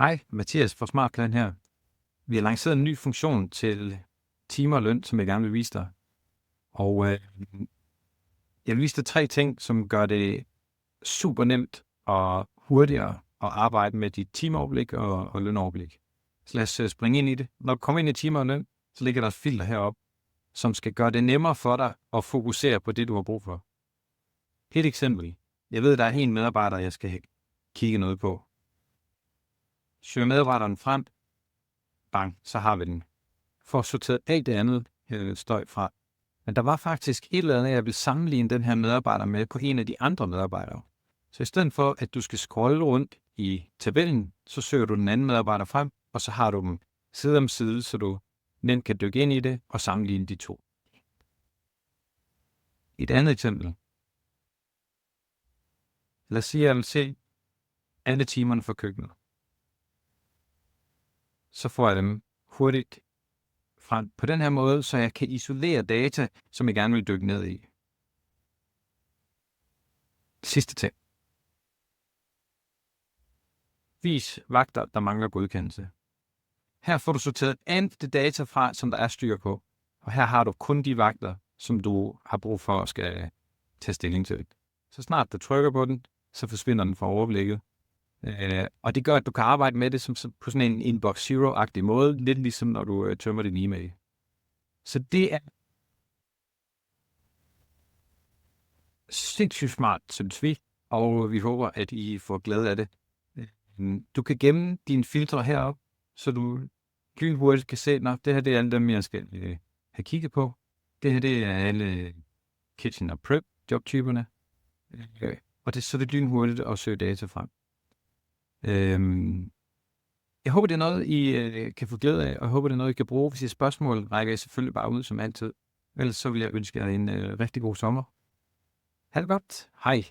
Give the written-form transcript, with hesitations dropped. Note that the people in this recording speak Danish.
Hej, Mathias fra SmartPlan her. Vi har lanceret en ny funktion til timer og løn, som jeg gerne vil vise dig. Og jeg vil vise dig 3 ting, som gør det super nemt og hurtigere at arbejde med dit timeoverblik og lønoverblik. Så lad os springe ind i det. Når du kommer ind i timer og løn, så ligger der et filter heroppe, som skal gøre det nemmere for dig at fokusere på det, du har brug for. Et eksempel. Jeg ved, der er en medarbejder, jeg skal kigge noget på. Søger medarbejderen frem, bang, så har vi den. For sorteret alt det andet støj fra. Men der var faktisk et eller andet, jeg vil sammenligne den her medarbejder med på en af de andre medarbejdere. Så i stedet for, at du skal scrolle rundt i tabellen, så søger du den anden medarbejder frem, og så har du dem side om side, så du nemt kan dykke ind i det og sammenligne de to. Et andet eksempel. Lad os sige, at jeg vil se alle timerne for køkkenet. Så får jeg dem hurtigt frem på den her måde, så jeg kan isolere data, som jeg gerne vil dykke ned i. Sidste ting. Vis vagter, der mangler godkendelse. Her får du sorteret alt det data fra, som der er styr på. Og her har du kun de vagter, som du har brug for at skal tage stilling til. Så snart du trykker på den, så forsvinder den fra overblikket. Og det gør, at du kan arbejde med det som på sådan en inbox zero-agtig måde, lidt ligesom når du tømmer din e-mail. Så det er sindssygt smart, synes vi, og vi håber, at I får glæde af det. Du kan gemme dine filtre heroppe, så du lynhurtigt kan se, at det her det er alle dem, jeg skal have kigget på. Det her det er alle kitchen og prep jobtyperne. Og så er det lynhurtigt at søge data frem. Jeg håber, det er noget, I kan få glæde af, og jeg håber, det er noget, I kan bruge. Hvis I har spørgsmål, rækker I selvfølgelig bare ud som altid. Ellers så vil jeg ønske jer en rigtig god sommer. Ha' det godt. Hej.